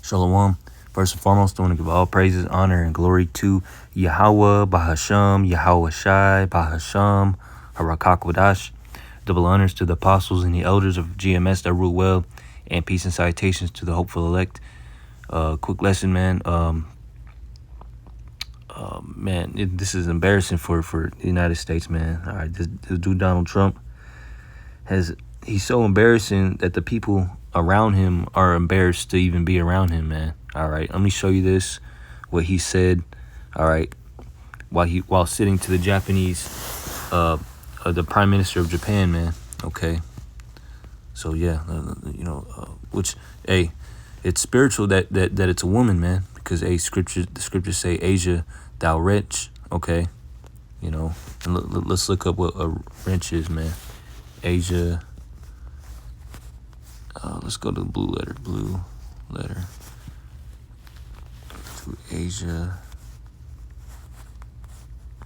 Shalom. First and foremost, I want to give all praises, honor, and glory to Yahweh, Bahasham, Yahweh Shai, Bahasham, Harakakwadash. Double honors to the apostles and the elders of GMS that rule well, and peace and salutations to the hopeful elect. Quick lesson, man. This is embarrassing for the United States, man. All right, this dude Donald Trump he's so embarrassing that the people around him are embarrassed to even be around him, man. All right, let me show you this, what he said. All right, while sitting to the Japanese, the Prime Minister of Japan, man. Okay, so yeah, which it's spiritual that it's a woman, man, because the scriptures say, Asia, thou wretch. Okay, and let's look up what a wrench is, man. Asia. Let's go to the blue letter to Asia.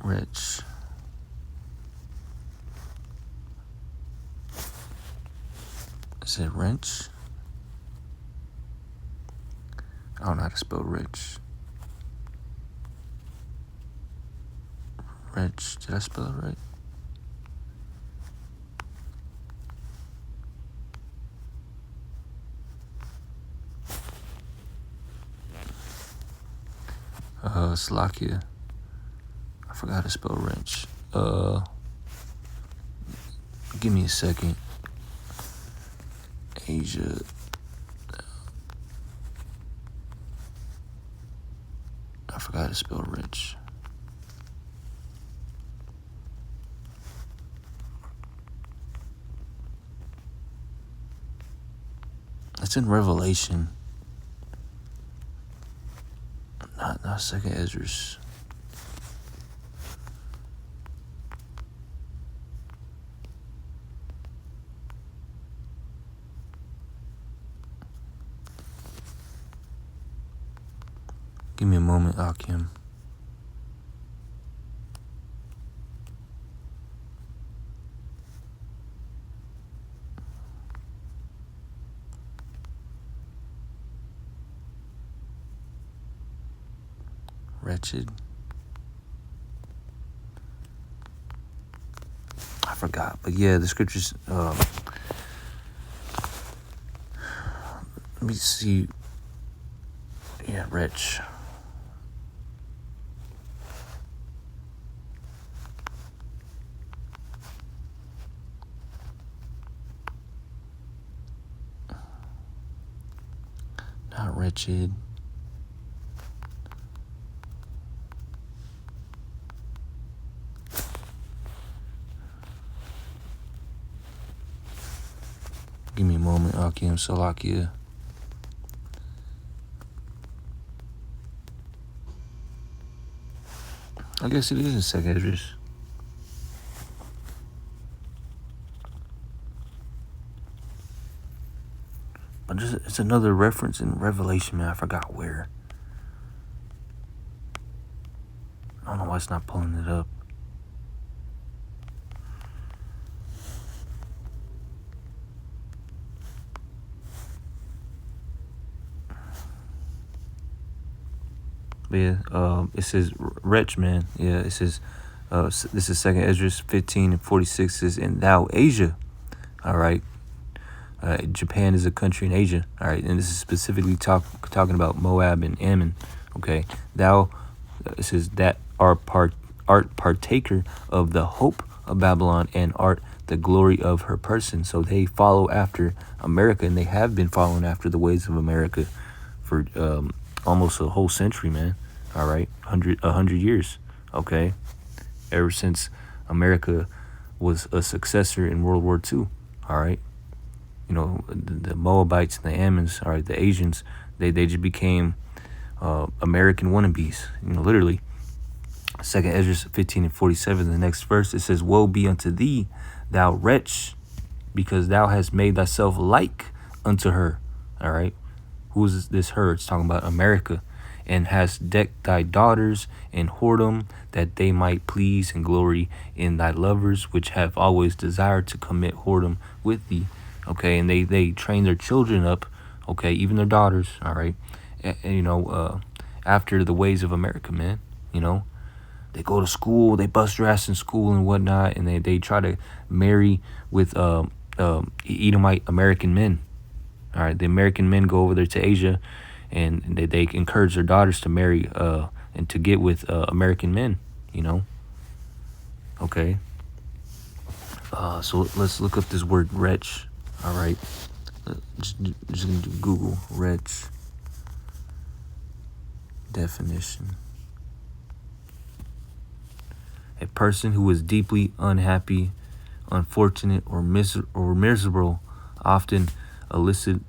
Wretch. Is it wrench? I don't know how to spell rich. Wrench. Did I spell it right? Slovakia. I forgot how to spell wrench. Give me a second. Asia. I forgot how to spell wrench. It's in Revelation. Not Second Esdras. Give me a moment, Akim. Wretched. I forgot, but yeah, the scriptures. Let me see. Yeah, wretch. Not wretched. Give me a moment, Akim Salakia. I guess it is in Second Esdras. But it's another reference in Revelation, man. I forgot where. I don't know why it's not pulling it up. But yeah, it says wretch, man. Yeah, it says this is Second Esdras 15:46 says, and thou Asia, all right. Japan is a country in Asia, all right, and this is specifically talking about Moab and Ammon. Okay, thou, it says that art partaker of the hope of Babylon and art the glory of her person. So they follow after America, and they have been following after the ways of America for almost a whole century, man. All right, 100 years. Okay, ever since America was a successor in World War II. All right, the Moabites and the Ammons, all right, the Asians, they just became American wannabes. Literally. Second Esdras 15:47. The next verse, it says, "Woe be unto thee, thou wretch, because thou hast made thyself like unto her." All right. Who is this her? It's talking about America. "And hast decked thy daughters in whoredom, that they might please and glory in thy lovers, which have always desired to commit whoredom with thee." Okay, and they train their children up, okay, even their daughters, all right, after the ways of America, man. You know, they go to school, they bust their ass in school and whatnot, and they try to marry with Edomite American men. All right, the American men go over there to Asia, and they encourage their daughters to marry and to get with American men. You know. Okay. So let's look up this word wretch. All right. Just gonna do Google wretch definition. A person who is deeply unhappy, unfortunate, or miserable, often eliciting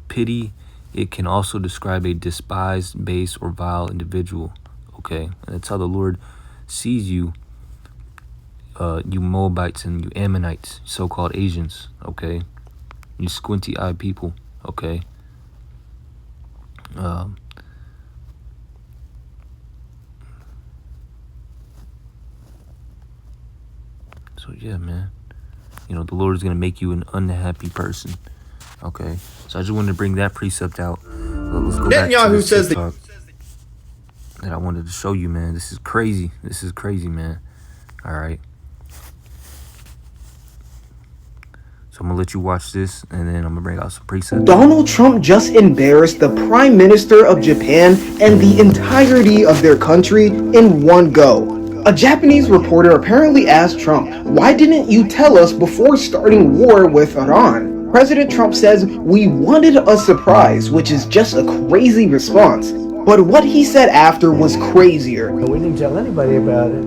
pity. It can also describe a despised, base, or vile individual. Okay, and that's how the Lord sees you, you Moabites and you Ammonites, so-called Asians. Okay, you squinty-eyed people. Okay. So yeah, man. You know, the Lord is going to make you an unhappy person. Okay. So I just wanted to bring that precept out. Let's go back to this TikTok that I wanted to show you, man. This is crazy. This is crazy, man. All right. So I'm going to let you watch this, and then I'm going to bring out some precepts. Donald Trump just embarrassed the Prime Minister of Japan and the entirety of their country in one go. A Japanese reporter apparently asked Trump, "Why didn't you tell us before starting war with Iran?" President Trump says, "We wanted a surprise," which is just a crazy response. But what he said after was crazier. We didn't tell anybody about it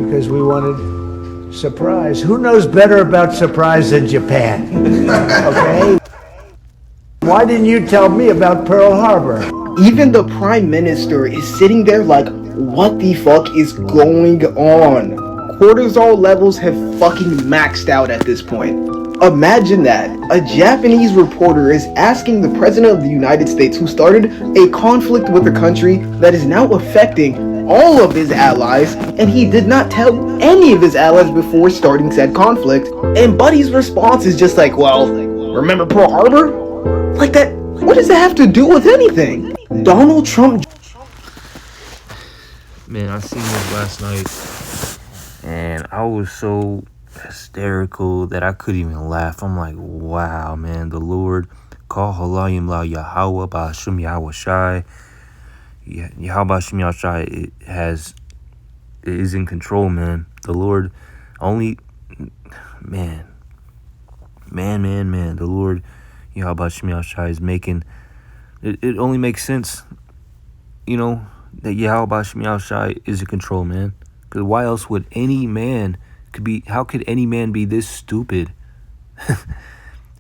because we wanted surprise. Who knows better about surprise than Japan? Okay? Why didn't you tell me about Pearl Harbor? Even the Prime Minister is sitting there like, what the fuck is going on? Cortisol levels have fucking maxed out at this point. Imagine that. A Japanese reporter is asking the President of the United States, who started a conflict with a country that is now affecting all of his allies, and he did not tell any of his allies before starting said conflict. And Buddy's response is just like, well, remember Pearl Harbor? Like that, what does that have to do with anything? Donald Trump... Man, I seen this last night, and I was so hysterical that I couldn't even laugh. I'm like, wow, man, the Lord, call halayim la Yahweh ba'ashum Yahweh Shai. Yahweh ba'ashum Yahweh Shai is in control, man. The Lord only, man. The Lord, Yahweh ba'ashum Yahweh Shai, is making, it only makes sense, you know, that Yahweh ba'ashum Yahweh Shai is in control, man. Because why else would any man how could any man be this stupid?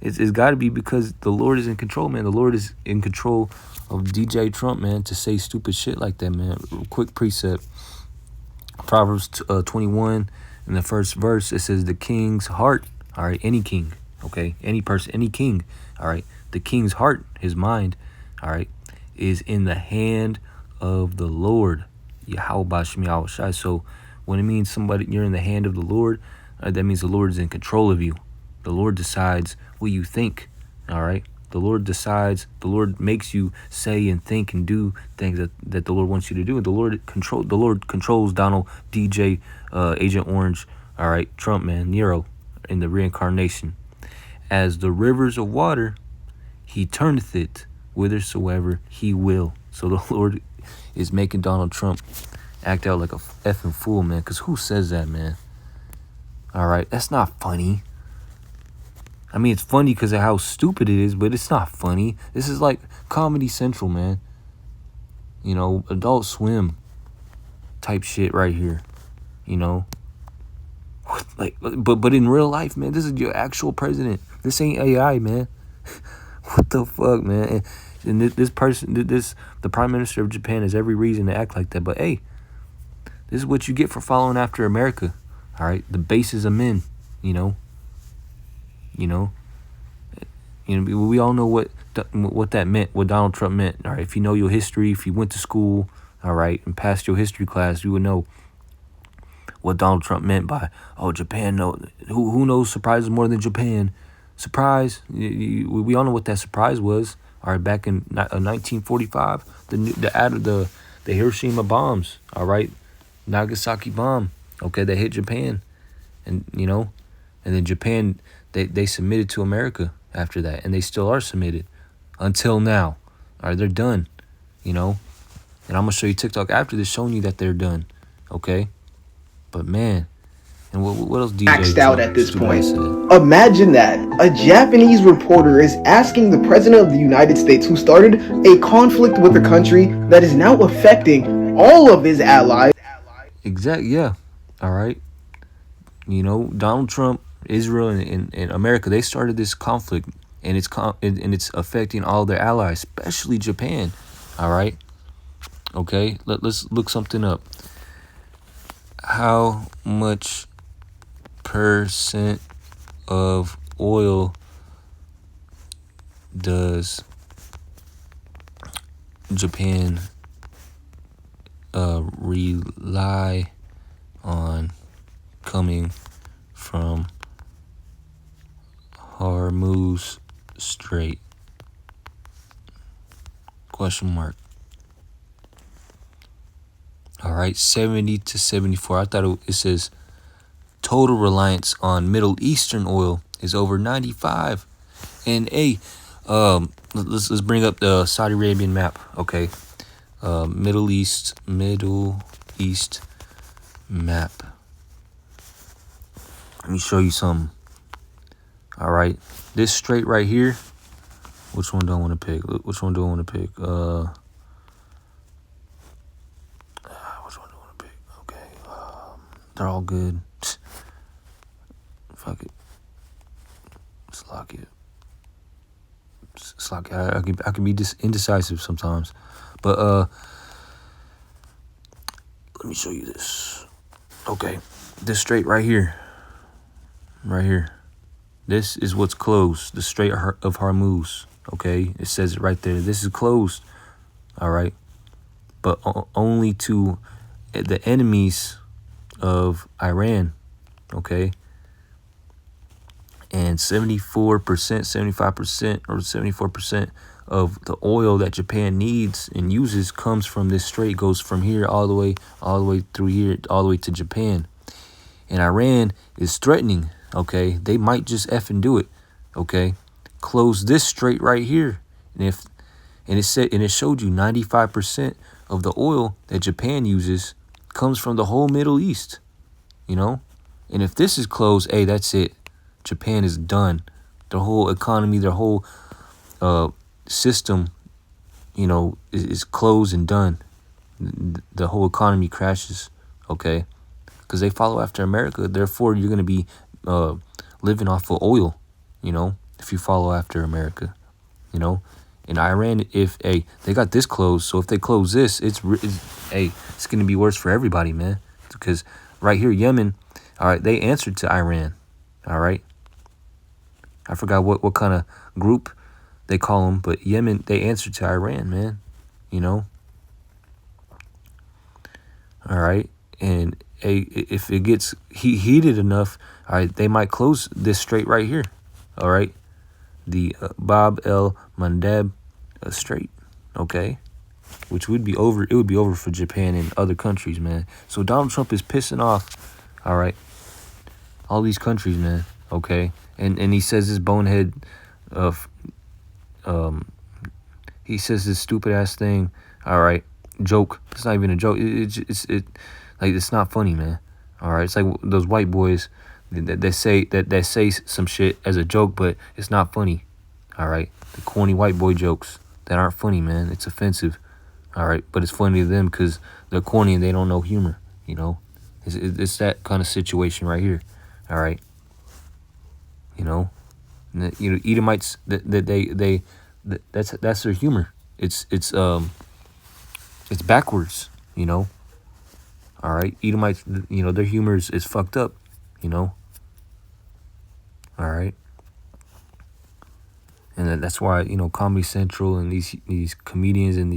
It's got to be because the Lord is in control, man. The Lord is in control of DJ Trump, man, to say stupid shit like that, man. Quick precept. Proverbs 21, in the first verse, it says, the king's heart, all right, any king, okay, any person, any king, all right, the king's heart, his mind, all right, is in the hand of the Lord. Yahweh ba'ashum Yahweh Shai. So when it means you're in the hand of the Lord, that means the Lord is in control of you. The Lord decides what you think, all right? The Lord decides, the Lord makes you say and think and do things that the Lord wants you to do. And the Lord controls Donald, DJ, Agent Orange, all right, Trump, man, Nero, in the reincarnation. As the rivers of water, he turneth it whithersoever he will. So the Lord is making Donald Trump act out like a effing fool, man. Because who says that, man? All right, that's not funny. I mean, it's funny because of how stupid it is, but it's not funny. This is like Comedy Central, man. You know, Adult Swim type shit right here. You know, like, but in real life, man, this is your actual president. This ain't AI, man. What the fuck, man? And this person, the Prime Minister of Japan has every reason to act like that. But hey, this is what you get for following after America. All right, the bases of men. You know, we all know what that meant. What Donald Trump meant. All right, if you know your history, if you went to school, all right, and passed your history class, you would know what Donald Trump meant by, oh, Japan. No, who knows surprises more than Japan? Surprise. We all know what that surprise was. All right, back in 1945, the Hiroshima bombs. All right, Nagasaki bomb. Okay, they hit Japan, and and then Japan they submitted to America after that, and they still are submitted until now. All right, they're done. And I'm gonna show you TikTok after this showing you that they're done. Okay, but man. And what else DJ maxed out at this Stupid point. said? Imagine that. A Japanese reporter is asking the president of the United States, who started a conflict with a country that is now affecting all of his allies. Exactly, yeah. All right. Donald Trump, Israel, and America, they started this conflict, and it's affecting all their allies, especially Japan. All right. Okay, let's look something up. How much percent of oil does Japan rely on coming from Hormuz Strait? Question mark. All right, 70 to 74. I thought it says total reliance on Middle Eastern oil is over 95. And let's bring up the Saudi Arabian map. Okay, Middle East map. Let me show you some. All right, this strait right here. Which one do I want to pick? Which one do I want to pick? Which one do I want to pick? Okay, they're all good. Fuck it. Slock it. I can be indecisive sometimes, but let me show you this. Okay, this strait right here. This is what's closed. The Strait of Hormuz. Okay, it says it right there. This is closed. All right, but only to the enemies of Iran. Okay. And 74%, 75%, or 74% of the oil that Japan needs and uses comes from this strait, goes from here all the way through here, all the way to Japan. And Iran is threatening, okay? They might just effing do it, okay? Close this strait right here. And it showed you 95% of the oil that Japan uses comes from the whole Middle East, And if this is closed, hey, that's it. Japan is done. Their whole economy, their whole system, is closed and done. The whole economy crashes, okay? Because they follow after America. Therefore, you're going to be living off of oil, if you follow after America, In Iran, they got this closed. So if they close this, it's going to be worse for everybody, man. Because right here, Yemen, all right, they answered to Iran, all right? I forgot what kind of group they call them, but Yemen, they answer to Iran, man. All right. And if it gets heated enough, all right, they might close this strait right here. All right. The Bab el Mandeb Strait. Okay. Which would be over. It would be over for Japan and other countries, man. So Donald Trump is pissing off. All right. All these countries, man. Okay. And he says this bonehead he says this stupid ass thing. All right, joke. It's not even a joke. It's not funny, man. All right, it's like those white boys that say some shit as a joke, but it's not funny. All right, the corny white boy jokes that aren't funny, man. It's offensive. All right, but it's funny to them because they're corny and they don't know humor. It's that kind of situation right here. All right. Edomites that's their humor. It's backwards, All right, Edomites, their humor is fucked up, All right, and that's why Comedy Central and these comedians and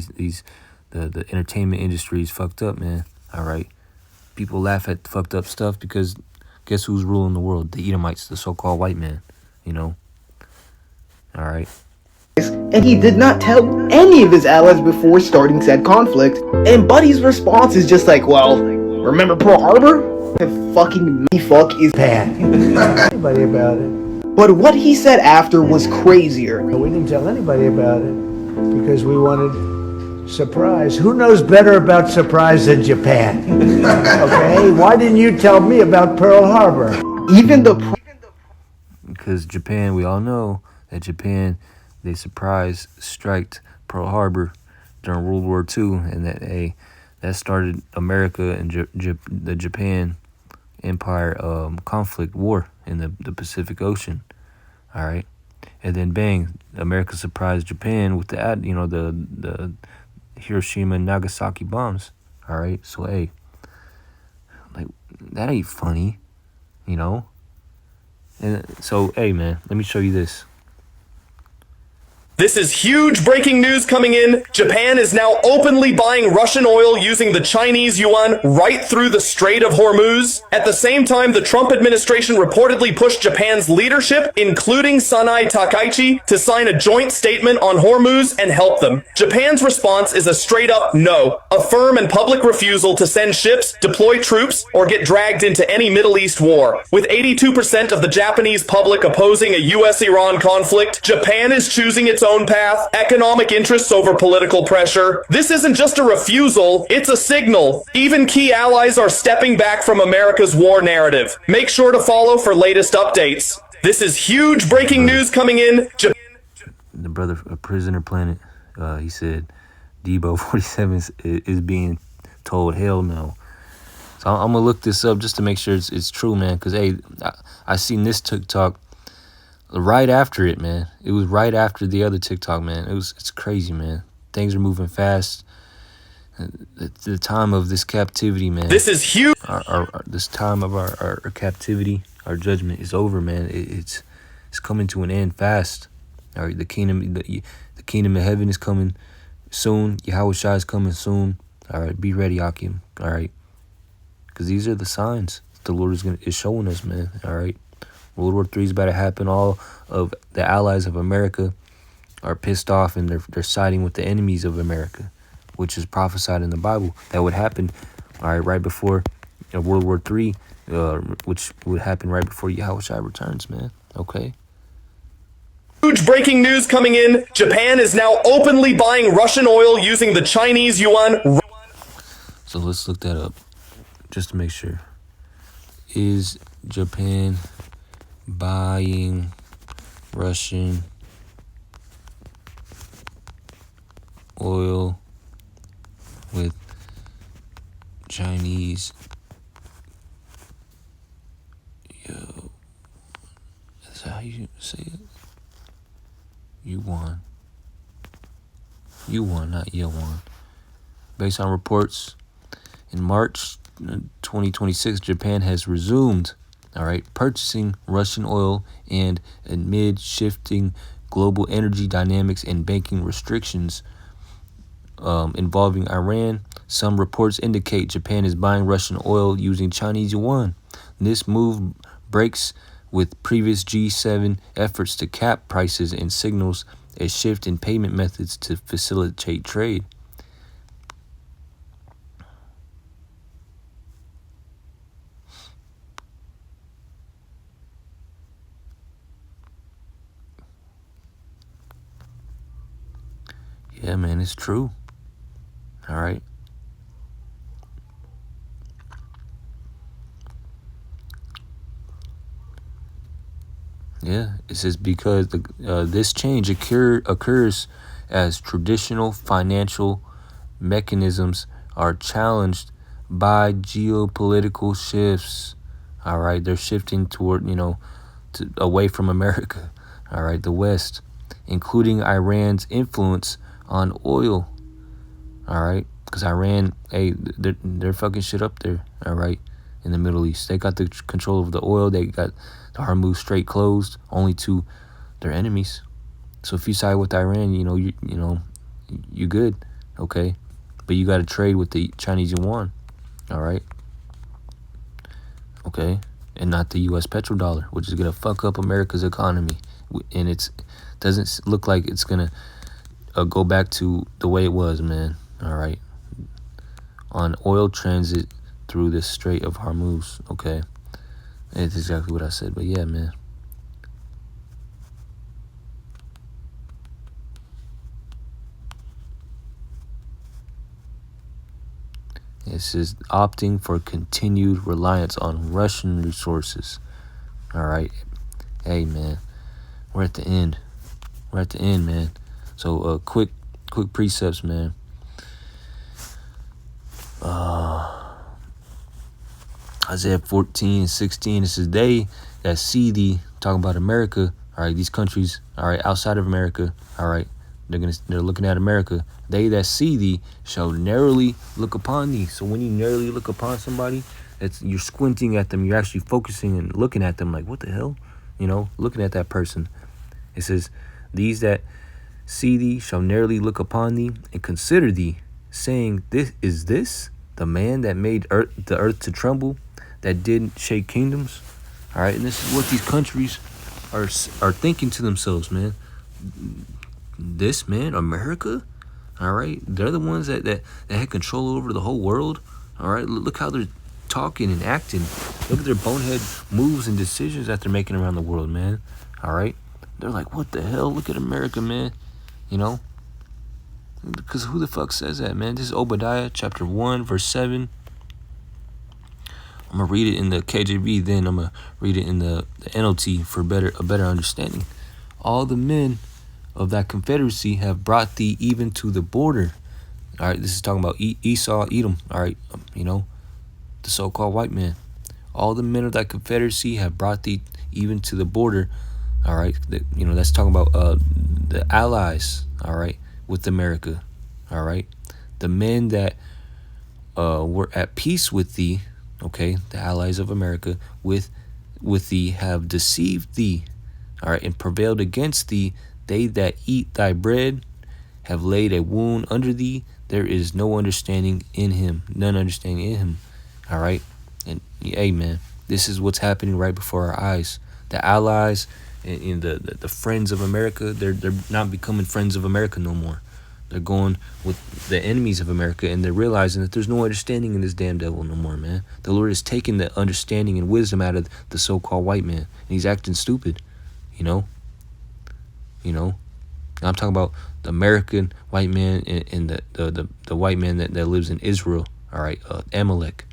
the entertainment industry is fucked up, man. All right, people laugh at fucked up stuff because guess who's ruling the world? The Edomites, the so-called white man, All right. and he did not tell any of his allies before starting said conflict. And Buddy's response is just like, well, remember Pearl Harbor? Fucking me fuck is Japan. Anybody about it. But what he said after was crazier. We didn't tell anybody about it because we wanted surprise. Who knows better about surprise than Japan? Okay? Why didn't you tell me about Pearl Harbor? Because Japan, we all know that Japan, they surprise striked Pearl Harbor during World War II, and that started America and the Japan Empire conflict war in the Pacific Ocean. All right, and then bang, America surprised Japan with the Hiroshima and Nagasaki bombs. All right, so hey, like that ain't funny, you know. And so hey man, let me show you this. This is huge breaking news coming in. Japan is now openly buying Russian oil using the Chinese yuan right through the Strait of Hormuz. At the same time, the Trump administration reportedly pushed Japan's leadership, including Sanai Takaichi, to sign a joint statement on Hormuz and help them. Japan's response is a straight up no, a firm and public refusal to send ships, deploy troops, or get dragged into any Middle East war. With 82% of the Japanese public opposing a US-Iran conflict, Japan is choosing its own path, economic interests over political pressure. This isn't just a refusal, it's a signal. Even key allies are stepping back from America's war narrative. Make sure to follow for latest updates. This is huge breaking news coming in. The brother of Prisoner Planet, he said Debo 47 is being told hell no. So I'm gonna look this up just to make sure it's true, man. Because hey, I seen this TikTok right after it, man. It was right after the other TikTok, man. It's crazy, man. Things are moving fast. The time of this captivity, man. This is huge. This time of our captivity, our judgment is over, man. It's coming to an end fast. All right, the kingdom of heaven is coming soon. Yahushua is coming soon. All right, be ready, Akim. All right, because these are the signs the Lord is showing us, man. All right. World War III is about to happen. All of the allies of America are pissed off and they're siding with the enemies of America, which is prophesied in the Bible. That would happen, all right before World War III, which would happen right before Yahushua returns, man. Okay. Huge breaking news coming in. Japan is now openly buying Russian oil using the Chinese yuan. So let's look that up just to make sure. Is Japan buying Russian oil with Chinese is that how you say it? Yuan, not yuan. Based on reports, in March 2026, Japan has resumed purchasing Russian oil, and amid shifting global energy dynamics and banking restrictions involving Iran, some reports indicate Japan is buying Russian oil using Chinese yuan. This move breaks with previous G7 efforts to cap prices and signals a shift in payment methods to facilitate trade. Yeah, man, it's true. All right. Yeah, it says because this change occurs as traditional financial mechanisms are challenged by geopolitical shifts. All right, they're shifting toward, away from America. All right, the West, including Iran's influence on oil. All right, because Iran, hey, they're fucking shit up there. All right, in the Middle East, they got the control of the oil. They got the Hormuz Strait closed only to their enemies. So if you side with Iran, you good, okay, but you got to trade with the Chinese yuan. All right, okay, and not the U.S. petrodollar, which is gonna fuck up America's economy And it's doesn't look like it's gonna go back to the way it was, man. All right, on oil transit through the Strait of Hormuz. Okay, it's exactly what I said. But yeah, man. It says opting for continued reliance on Russian resources. All right. Hey, man. We're at the end. We're at the end, man. So, quick precepts, man. Isaiah 14:16. It says, they that see thee, talking about America, all right, these countries, all right, outside of America, all right, they're looking at America. They that see thee shall narrowly look upon thee. So when you narrowly look upon somebody, you're squinting at them. You're actually focusing and looking at them like, what the hell? You know, looking at that person. It says, these that see thee shall narrowly look upon thee and consider thee, saying, this is this the man that made the earth to tremble, that did shake kingdoms. All right, and this is what these countries are thinking to themselves, man. This, man, America, all right, they're the ones that had control over the whole world. All right, look how they're talking and acting. Look at their bonehead moves and decisions that they're making around the world, man. All right, they're like, what the hell? Look at America, man. You know, because who the fuck says that, man? This is Obadiah chapter 1 verse 7. I'm gonna read it in the KJV, then I'm gonna read it in the NLT for a better understanding. All the men of that confederacy have brought thee even to the border. All right, this is talking about Esau, Edom. All right, you know, the so-called white man. All the men of that confederacy have brought thee even to the border. All right, you know, that's talking about the allies. All right, with America. All right, the men that were at peace with thee. Okay, the allies of America with thee have deceived thee. All right, and prevailed against thee. They that eat thy bread have laid a wound under thee. There is no understanding in him. None understanding in him. All right. And hey, man, this is what's happening right before our eyes. The allies and the friends of America, they're not becoming friends of America no more. They're going with the enemies of America, and they're realizing that there's no understanding in this damn devil no more, man. The Lord is taking the understanding and wisdom out of the so-called white man, and he's acting stupid, you know. I'm talking about the American white man and the white man that lives in Israel. All right, Amalek,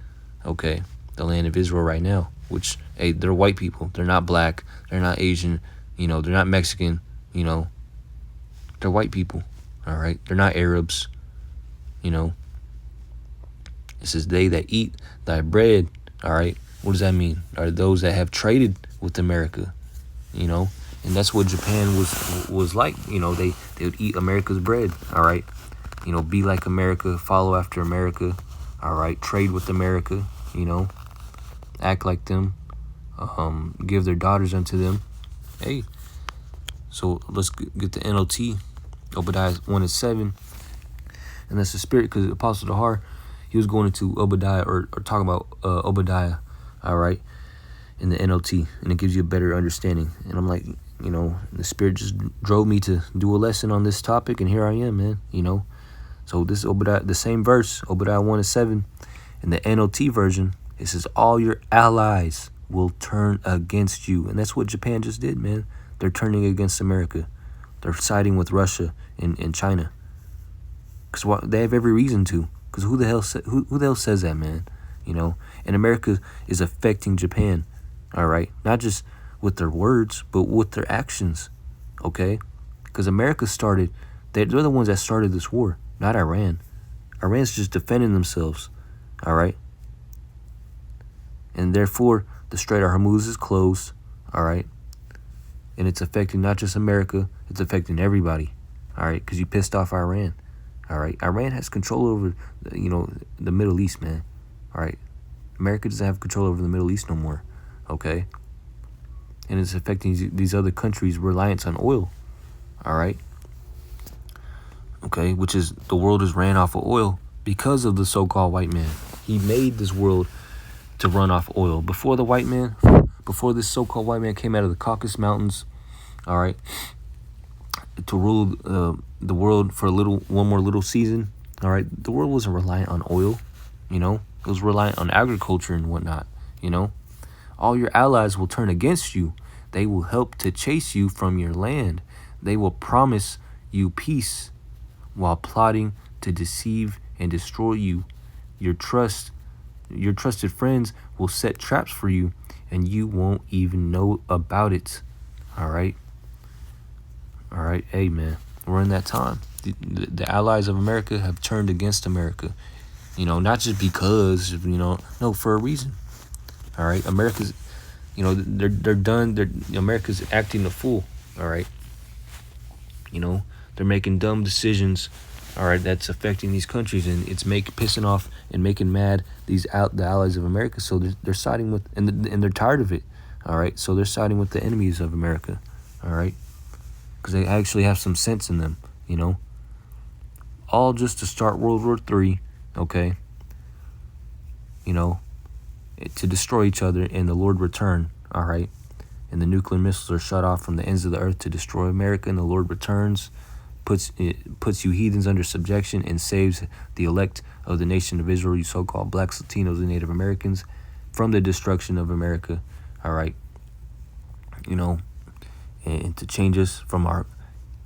okay, the land of Israel right now. Which, hey, they're white people. They're not black. They're not Asian. You know, they're not Mexican. You know, they're white people. All right, they're not Arabs. You know, it says they that eat thy bread. All right, what does that mean? Are those that have traded with America? You know. And that's what Japan was like. You know, they would eat America's bread. All right. You know, be like America, follow after America. All right. Trade with America. You know, act like them. Give their daughters unto them. Hey. So let's get the NLT. Obadiah 1:7. And that's the spirit, because Apostle Dahar, he was going into Obadiah or talking about Obadiah. All right. In the NLT. And it gives you a better understanding. And I'm like, you know, the Spirit just drove me to do a lesson on this topic, and here I am, man, you know. So this is Obadiah, the same verse, Obadiah 1:7. In the NLT version, it says, all your allies will turn against you. And that's what Japan just did, man. They're turning against America. They're siding with Russia and China. Because they have every reason to. Because who the hell says that, man? You know, and America is affecting Japan, all right? Not just with their words, but with their actions, okay? Because America started, they're the ones that started this war, not Iran. Iran's just defending themselves, all right? And therefore, the Strait of Hormuz is closed, all right? And it's affecting not just America, it's affecting everybody, all right? Because you pissed off Iran, all right? Iran has control over, you know, the Middle East, man, all right? America doesn't have control over the Middle East no more, okay? And it's affecting these other countries' reliance on oil, all right? Okay, which is, the world is ran off of oil because of the so-called white man. He made this world to run off oil. Before the white man, before this so-called white man came out of the Caucasus Mountains, all right, to rule the world for one more little season, all right, the world wasn't reliant on oil, you know, it was reliant on agriculture and whatnot, you know. All your allies will turn against you. They will help to chase you from your land. They will promise you peace while plotting to deceive and destroy you. Your trusted friends will set traps for you, and you won't even know about it. All right. Hey, man, we're in that time. The allies of America have turned against America. You know, not just because, you know, no, for a reason. All right. America's, you know, they're done. America's acting a fool. All right. You know, they're making dumb decisions. All right, that's affecting these countries, and it's pissing off and making mad the allies of America. So they're siding with, and they're tired of it. All right, so they're siding with the enemies of America. All right, because they actually have some sense in them. You know, all just to start World War III. Okay. You know, to destroy each other, and the Lord return. All right, and the nuclear missiles are shut off from the ends of the earth to destroy America, and the Lord returns. Puts you heathens under subjection and saves the elect of the nation of Israel, you so-called blacks, Latinos, and Native Americans, from the destruction of America. All right, you know, and to change us from our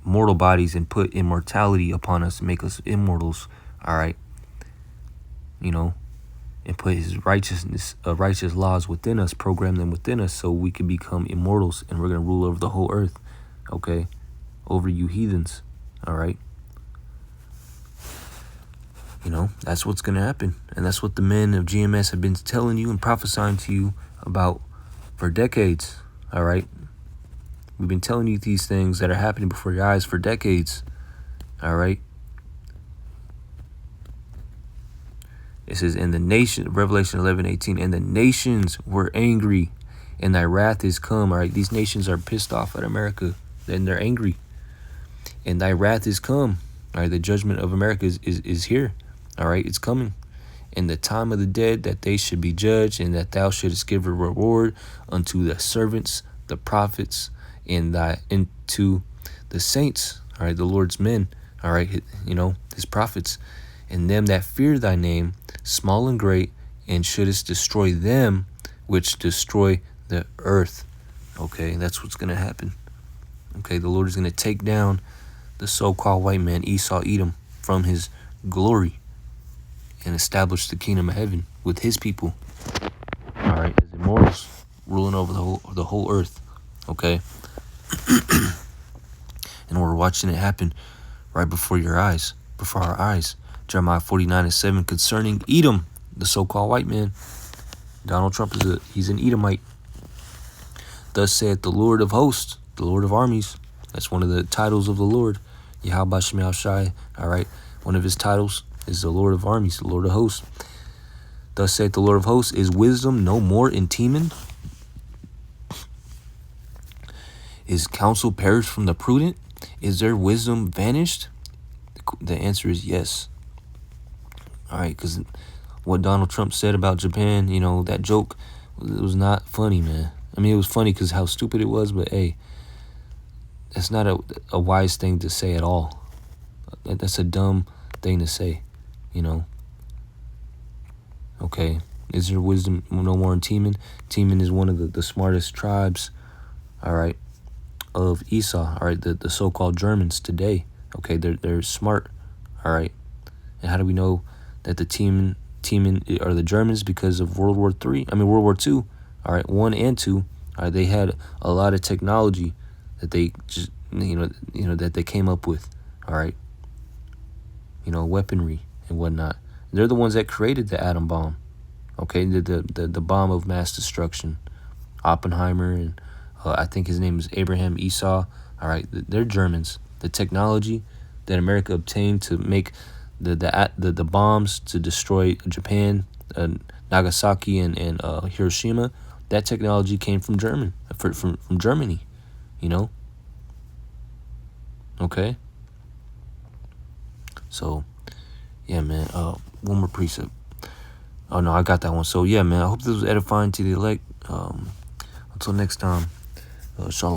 mortal bodies and put immortality upon us and make us immortals. All right, you know, and put his righteous laws within us, program them within us, so we can become immortals, and we're gonna rule over the whole earth. Okay, over you heathens. All right. You know, that's what's going to happen. And that's what the men of GMS have been telling you and prophesying to you about for decades. All right. We've been telling you these things that are happening before your eyes for decades. All right. It says, in the nation, Revelation 11:18, and the nations were angry, and thy wrath is come. All right. These nations are pissed off at America, and they're angry. And thy wrath is come. All right, the judgment of America is here. All right, it's coming. In the time of the dead, that they should be judged, and that thou shouldest give a reward unto the servants, the prophets, and to the saints. All right, the Lord's men. All right, you know, his prophets, and them that fear thy name, small and great, and shouldest destroy them which destroy the earth. Okay, that's what's gonna happen. Okay, the Lord is gonna take down the so-called white man, Esau, Edom, from his glory and establish the kingdom of heaven with his people. All right, as immortals ruling over the whole earth. Okay, and we're watching it happen right before our eyes. Jeremiah 49:7 concerning Edom, the so-called white man. Donald Trump he's an Edomite. Thus saith the Lord of hosts, the Lord of armies. That's one of the titles of the Lord. Yahweh Shemel Shai. All right. One of his titles is the Lord of armies, the Lord of hosts. Thus saith the Lord of hosts, is wisdom no more in Teman? Is counsel perished from the prudent? Is their wisdom vanished? The answer is yes. All right, because what Donald Trump said about Japan, you know, that joke, it was not funny, man. I mean, it was funny because how stupid it was, but hey, that's not a wise thing to say at all. That's a dumb thing to say, you know. Okay, is there wisdom no more in Teman? Teman is one of the smartest tribes, all right, of Esau, all right, the so-called Germans today. Okay, they're smart, all right. And how do we know that the Teman are the Germans? Because of World War II, all right, 1 and 2, all right, they had a lot of technology that they just, that they came up with, all right, weaponry and whatnot. They're the ones that created the atom bomb, okay, the bomb of mass destruction. Oppenheimer and I think his name is Abraham Esau, all right, they're Germans. The technology that America obtained to make the bombs to destroy Japan, Nagasaki and Hiroshima, that technology came from Germany, you know. Okay. So, yeah, man. One more precept. Oh no, I got that one. So yeah, man. I hope this was edifying to the elect. Until next time, shalom.